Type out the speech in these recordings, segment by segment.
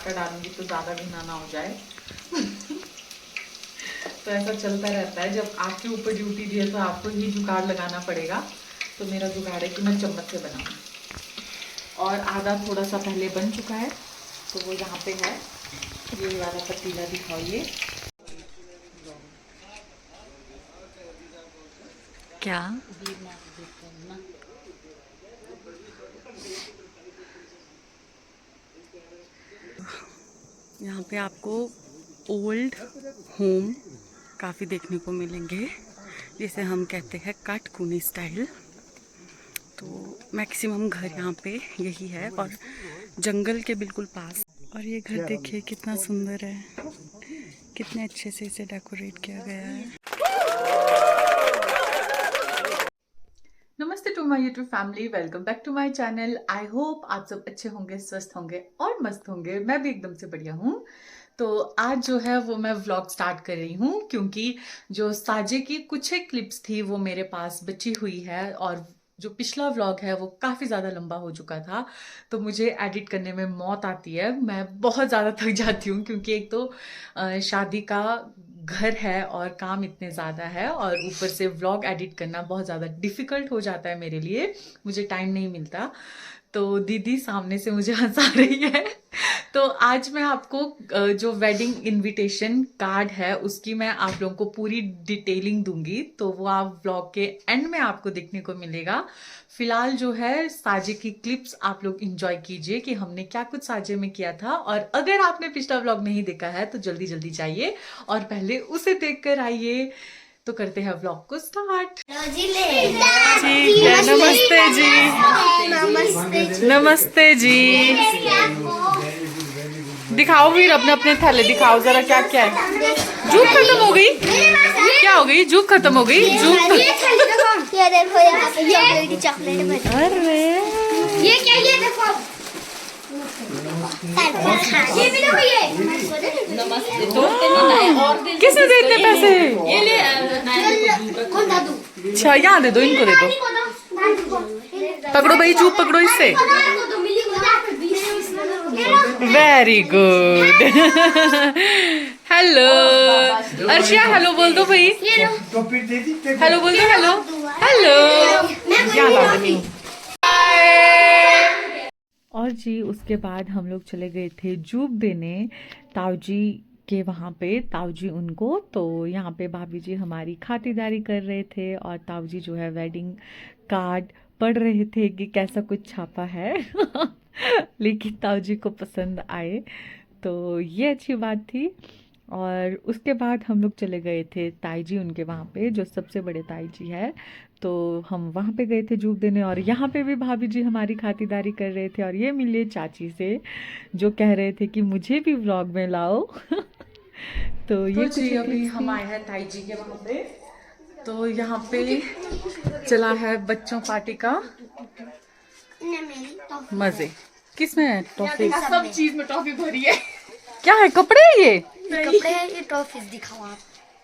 का डालूंगी तो ज़्यादा भीना ना हो जाए। तो ऐसा चलता रहता है, जब आपके ऊपर ड्यूटी दी है तो आपको ही जुगाड़ लगाना पड़ेगा। तो मेरा जुगाड़ है कि मैं चम्मच से बनाऊँ। और आधा थोड़ा सा पहले बन चुका है तो वो यहाँ पे है। ये वाला पतीला दिखाइए क्या। यहाँ पे आपको ओल्ड होम काफ़ी देखने को मिलेंगे, जिसे हम कहते हैं काटकुनी स्टाइल। तो मैक्सिमम घर यहाँ पे यही है और जंगल के बिल्कुल पास। और ये घर देखिए कितना सुंदर है, कितने अच्छे से इसे डेकोरेट किया गया है। नमस्ते to my YouTube family, welcome back to my channel. I hope आप सब अच्छे होंगे, स्वस्थ होंगे और मस्त होंगे। मैं भी एकदम से बढ़िया हूँ। तो आज जो है वो मैं व्लॉग स्टार्ट कर रही हूँ, क्योंकि जो साजे की कुछ एक क्लिप्स थी वो मेरे पास बची हुई है, और जो पिछला व्लॉग है वो काफ़ी ज़्यादा लंबा हो चुका था। तो मुझे एडिट करने में मौत आती है, मैं बहुत ज़्यादा थक जाती हूँ, क्योंकि एक तो शादी का घर है और काम इतने ज़्यादा है, और ऊपर से व्लॉग एडिट करना बहुत ज़्यादा डिफ़िकल्ट हो जाता है मेरे लिए, मुझे टाइम नहीं मिलता। तो दीदी सामने से मुझे हंसा रही है। तो आज मैं आपको जो वेडिंग इनविटेशन कार्ड है उसकी मैं आप लोगों को पूरी डिटेलिंग दूंगी, तो वो आप व्लॉग के एंड में आपको देखने को मिलेगा। फिलहाल जो है साजे की क्लिप्स आप लोग एंजॉय कीजिए कि हमने क्या कुछ साजे में किया था। और अगर आपने पिछला व्लॉग नहीं देखा है तो जल्दी जल्दी जाइए और पहले उसे देख कर आइए। तो करते हैं व्लॉग को स्टार्ट। ठीक है, नमस्ते जी। नमस्ते जी। दिखाओ फिर अपने अपने थैले दिखाओ जरा, क्या क्या है। जूप खत्म हो गई, क्या हो गई? जूप खत्म हो गई। जूप ये देखो, यहाँ पे चॉकलेट। अरे ये क्या, ये देखो, ये भी देखो, ये किसने दे इतने पैसे? ये ले कौन दादू? अच्छा यहाँ दे दो, इनको दे दो। पकड़ो भाई, जूप पकड़ो इससे। Very good. Hello Arshiya, hello बोल दो भाई। हेलो बोल दो, हेलो हेलो। और जी उसके बाद हम लोग चले गए थे जूप देने ताऊजी के वहाँ पे, ताऊजी उनको। तो यहाँ पे भाभी जी हमारी खातिरदारी कर रहे थे और ताऊजी जो है वेडिंग कार्ड पढ़ रहे थे कि कैसा कुछ छापा है। लेकिन ताऊजी को पसंद आए तो ये अच्छी बात थी। और उसके बाद हम लोग चले गए थे ताई जी उनके वहाँ पे, जो सबसे बड़े ताई जी है। तो हम वहाँ पे गए थे जूप देने, और यहाँ पे भी भाभी जी हमारी खातिरदारी कर रहे थे। और ये मिले चाची से, जो कह रहे थे कि मुझे भी व्लॉग में लाओ। तो ये जी अभी हम आए हैं ताई जी के वहाँ पे। तो यहाँ पे चला है बच्चों पार्टी का मजे। किसमें है टॉफी? सब चीज में टॉफी भरी है। क्या है, कपड़े है ये? कपड़े हैं, ये टॉफीज दिखाओ आप।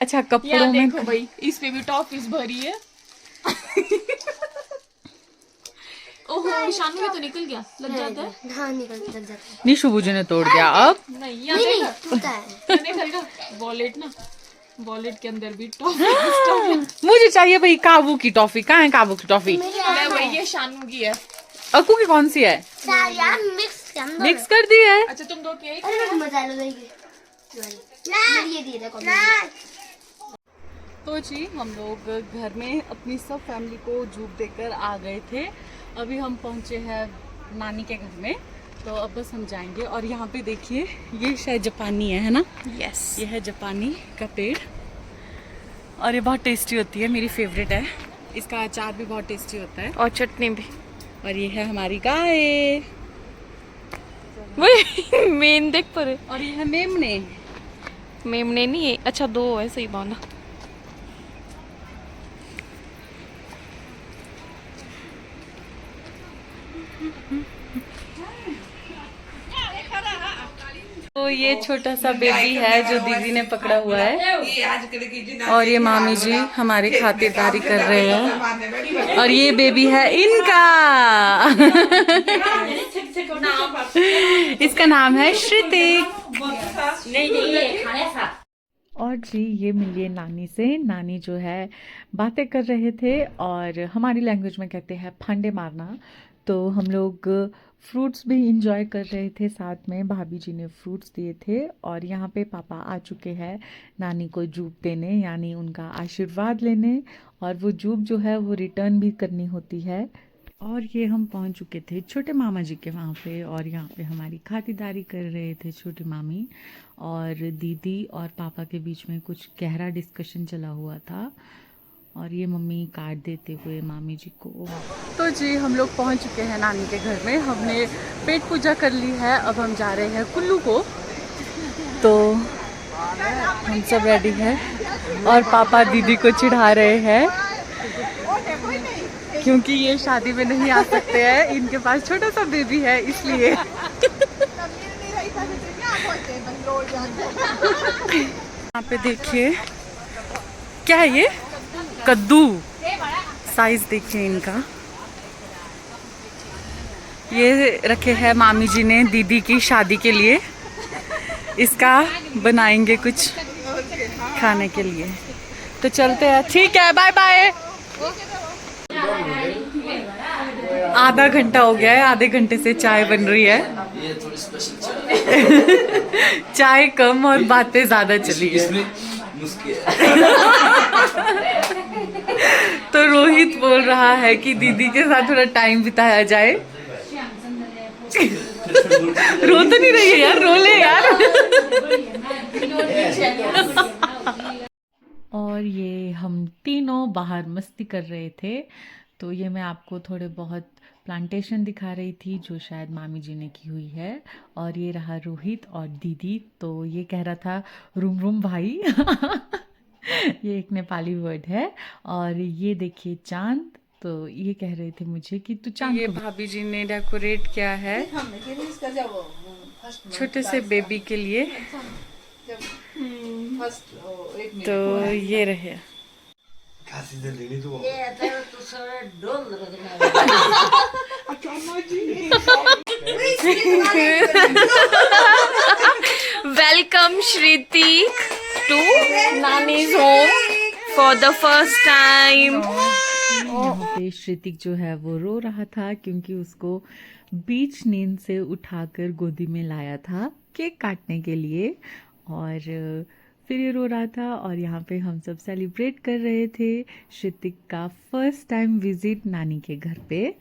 अच्छा यहाँ कपड़ों में देखो भाई, इस पे भी टॉफीज भरी है। ओहो, शानू में तो निकल गया, लग जाता है। हाँ, निकल जाता है। निशु बुजू ने तोड़ दिया। अब नहीं, यहाँ नहीं, देखा, टूटा है। देखा वॉलेट ना, वॉलेट के अंदर भी टॉफी। मुझे चाहिए भाई काबू की टॉफी। कहाँ है काबू की टॉफी? भाई ये शानू की है। अक्कू की कौन सी है? यार मिक्स कर दी है। अच्छा तुम दो केक। अरे मजा लो, ये दिए देखो। तो जी हम लोग घर में अपनी सब फैमिली को जूप देकर आ गए थे। अभी हम पहुंचे हैं नानी के घर में, तो अब बस हम जाएंगे। और यहाँ पे देखिए, ये शायद जापानी है ना? यस, ये है जापानी का पेड़, और ये बहुत टेस्टी होती है, मेरी फेवरेट है। इसका अचार भी बहुत टेस्टी होता है, और चटनी भी। और ये है हमारी गाय, वही मेन देख पर। और ये है मेमने। मेमने नहीं है, अच्छा दो ऐसे ही बांधा। तो ये छोटा सा बेबी है जो दीदी ने पकड़ा हुआ है, और ये मामी जी हमारी खातिरदारी कर रहे हैं, और ये बेबी है इनका। इसका नाम है श्रुतिक। और जी ये मिलिए नानी से। नानी जो है बातें कर रहे थे और हमारी लैंग्वेज में कहते हैं फंडे मारना। तो हम लोग फ्रूट्स भी इंजॉय कर रहे थे साथ में। भाभी जी ने फ्रूट्स दिए थे और यहाँ पे पापा आ चुके हैं नानी को जूब देने, यानी उनका आशीर्वाद लेने। और वो जूब जो है वो रिटर्न भी करनी होती है। और ये हम पहुंच चुके थे छोटे मामा जी के वहाँ पे, और यहाँ पे हमारी खातिरदारी कर रहे थे छोटी मामी। और दीदी और पापा के बीच में कुछ गहरा डिस्कशन चला हुआ था। और ये मम्मी कार्ड देते हुए मामी जी को। तो जी हम लोग पहुँच चुके हैं नानी के घर में। हमने पेट पूजा कर ली है, अब हम जा रहे हैं कुल्लू को। तो हम सब रेडी हैं और पापा दीदी को चिढ़ा रहे हैं क्योंकि ये शादी में नहीं आ सकते हैं, इनके पास छोटा सा बेबी है इसलिए। यहाँ पे देखिए क्या है ये, कद्दू। साइज देखिए इनका। ये रखे हैं मामी जी ने दीदी की शादी के लिए। इसका बनाएंगे कुछ खाने के लिए। तो चलते हैं, ठीक है, बाय बाय। आधा घंटा हो गया है, आधे घंटे से चाय बन रही है। ये थोड़ी स्पेशल चाय चाय कम और बातें ज्यादा चली है। इसमें नुस्खे है। तो रोहित बोल रहा है कि दीदी के साथ थोड़ा टाइम बिताया जाए। रो तो नहीं रही है यार, रो ले यार। और ये हम तीनों बाहर मस्ती कर रहे थे। तो ये मैं आपको थोड़े बहुत प्लांटेशन दिखा रही थी जो शायद मामी जी ने की हुई है। और ये रहा रोहित और दीदी। तो ये कह रहा था रूम रूम भाई। ये एक नेपाली वर्ड है। और ये देखिए चांद। तो ये कह रहे थे मुझे कि तू चांद। ये भाभी जी ने डेकोरेट किया है छोटे से बेबी के लिए। तो ये रहे। Welcome Shritik to Nani's home for the first time. यहाँ पे श्रुतिक जो है वो रो रहा था क्योंकि उसको बीच नींद से उठाकर गोदी में लाया था केक काटने के लिए। और फिर ये रो रहा था और यहाँ पे हम सब सेलिब्रेट कर रहे थे श्रुतिक का फर्स्ट टाइम विजिट नानी के घर पे।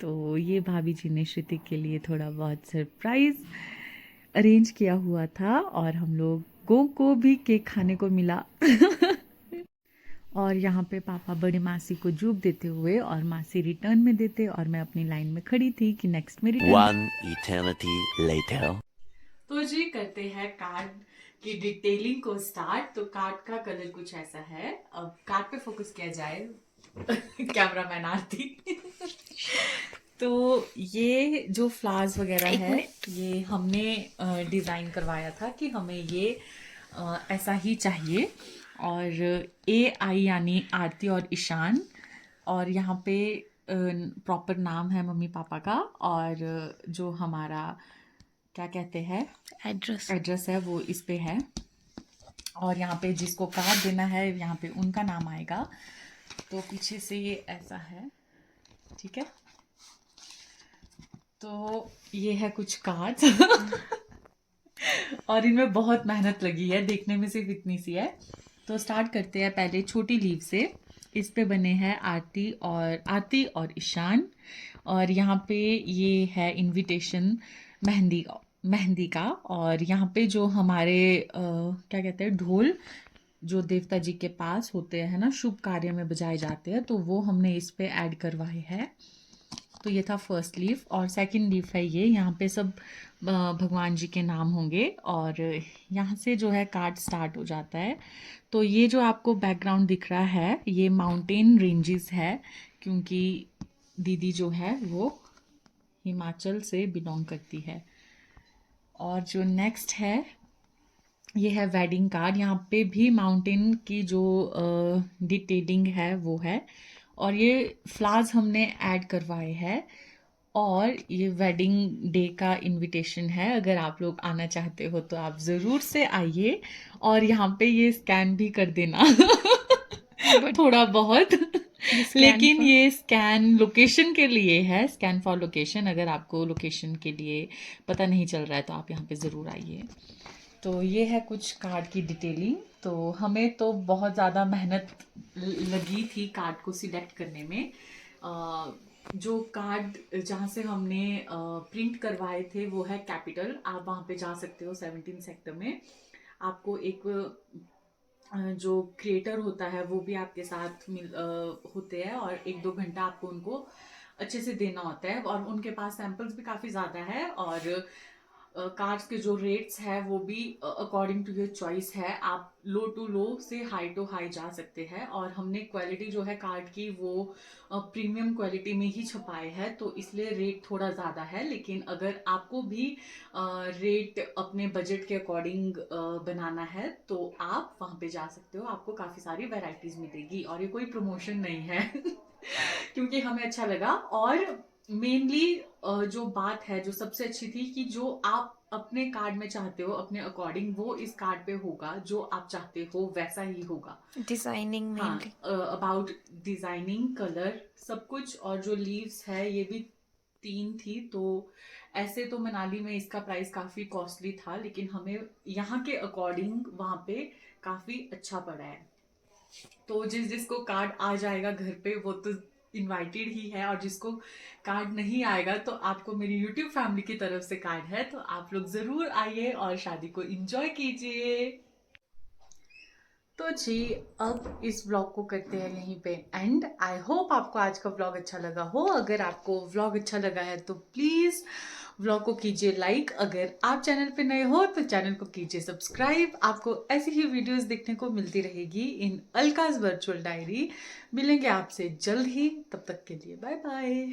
तो ये भाभी जी ने श्रुतिक के लिए थोड़ा बहुत सरप्राइज अरेंज किया हुआ था और हम लोगों को भी केक खाने को मिला। और यहाँ पे पापा बड़ी मासी को जूब देते हुए और मासी रिटर्न में देते, और मैं अपनी लाइन में खड़ी थी कि नेक्स्ट में रिटर्न। One eternity later. तो जी करते हैं कार्ड की डिटेलिंग को स्टार्ट। तो कार्ड का कलर कुछ ऐसा है। अब कार्ड पे फोकस किया जाए। कैमरामैन आरती। तो ये जो फ्लावर्स वगैरह है ये हमने डिज़ाइन करवाया था कि हमें ये ऐसा ही चाहिए। और AI यानी आरती और ईशान। और यहाँ पे प्रॉपर नाम है मम्मी पापा का, और जो हमारा क्या कहते हैं एड्रेस है वो इस पे है। और यहाँ पे जिसको कार्ड देना है यहाँ पे उनका नाम आएगा। तो पीछे से ये ऐसा है, ठीक है। तो ये है कुछ कार्ड्स। और इनमें बहुत मेहनत लगी है, देखने में सिर्फ इतनी सी है। तो स्टार्ट करते हैं पहले छोटी लीव से। इस पे बने हैं आरती और ईशान। और यहाँ पे ये है इनविटेशन मेहंदी का। और यहाँ पे जो हमारे क्या कहते हैं ढोल जो देवता जी के पास होते हैं ना, शुभ कार्य में बजाए जाते हैं, तो वो हमने इस पे ऐड करवाए हैं। तो ये था फर्स्ट लीफ। और सेकंड लीफ है ये, यहाँ पे सब भगवान जी के नाम होंगे। और यहाँ से जो है कार्ड स्टार्ट हो जाता है। तो ये जो आपको बैकग्राउंड दिख रहा है ये माउंटेन रेंजेस है, क्योंकि दीदी जो है वो हिमाचल से बिलोंग करती है। और जो नेक्स्ट है ये है वेडिंग कार्ड। यहाँ पे भी माउंटेन की जो डिटेलिंग है वो है। और ये फ्लावर्स हमने ऐड करवाए हैं और ये वेडिंग डे का इनविटेशन है, अगर आप लोग आना चाहते हो तो आप ज़रूर से आइए। और यहाँ पे ये स्कैन भी कर देना थोड़ा बहुत, लेकिन ये स्कैन लोकेशन के लिए है, स्कैन फॉर लोकेशन। अगर आपको लोकेशन के लिए पता नहीं चल रहा है तो आप यहाँ पे ज़रूर आइए। तो ये है कुछ कार्ड की डिटेलिंग। तो हमें तो बहुत ज़्यादा मेहनत लगी थी कार्ड को सिलेक्ट करने में। जो कार्ड जहाँ से हमने प्रिंट करवाए थे वो है कैपिटल। आप वहाँ पे जा सकते हो 17 सेक्टर में। आपको एक जो क्रिएटर होता है वो भी आपके साथ होते हैं, और 1-2 घंटा आपको उनको अच्छे से देना होता है। और उनके पास सैंपल्स भी काफ़ी ज़्यादा है, और कार्ड्स के जो रेट्स है वो भी अकॉर्डिंग टू योर चॉइस है। आप लो टू लो से हाई टू हाई जा सकते हैं। और हमने क्वालिटी जो है कार्ड की वो प्रीमियम क्वालिटी में ही छपाए है, तो इसलिए रेट थोड़ा ज़्यादा है। लेकिन अगर आपको भी रेट अपने बजट के अकॉर्डिंग बनाना है तो आप वहाँ पे जा सकते हो। आपको काफ़ी सारी वैरायटीज़ मिलेगी, और ये कोई प्रमोशन नहीं है क्योंकि हमें अच्छा लगा। और मेनली जो बात है जो सबसे अच्छी थी कि जो आप अपने कार्ड में चाहते हो अपने अकॉर्डिंग, वो इस कार्ड पे होगा। जो आप चाहते हो वैसा ही होगा। डिजाइनिंग हाँ, मेनली। अबाउट डिजाइनिंग, कलर, सब कुछ। और जो लीव्स है ये भी 3 थी। तो ऐसे तो मनाली में इसका प्राइस काफी कॉस्टली था, लेकिन हमें यहाँ के अकॉर्डिंग वहाँ पे काफी अच्छा पड़ा है। तो जिसको कार्ड आ जाएगा घर पे वो तो इनवाइटेड ही है, और जिसको कार्ड नहीं आएगा तो आपको मेरी यूट्यूब फैमिली की तरफ से कार्ड है, तो आप लोग जरूर आइए और शादी को एंजॉय कीजिए। तो जी, अब इस व्लॉग को करते हैं यहीं पे एंड। आई होप आपको आज का व्लॉग अच्छा लगा हो। अगर आपको व्लॉग अच्छा लगा है तो प्लीज़ व्लॉग को कीजिए लाइक। अगर आप चैनल पे नए हो तो चैनल को कीजिए सब्सक्राइब। आपको ऐसी ही वीडियोस देखने को मिलती रहेगी इन अलकाज़ वर्चुअल डायरी। मिलेंगे आपसे जल्द ही, तब तक के लिए बाय बाय।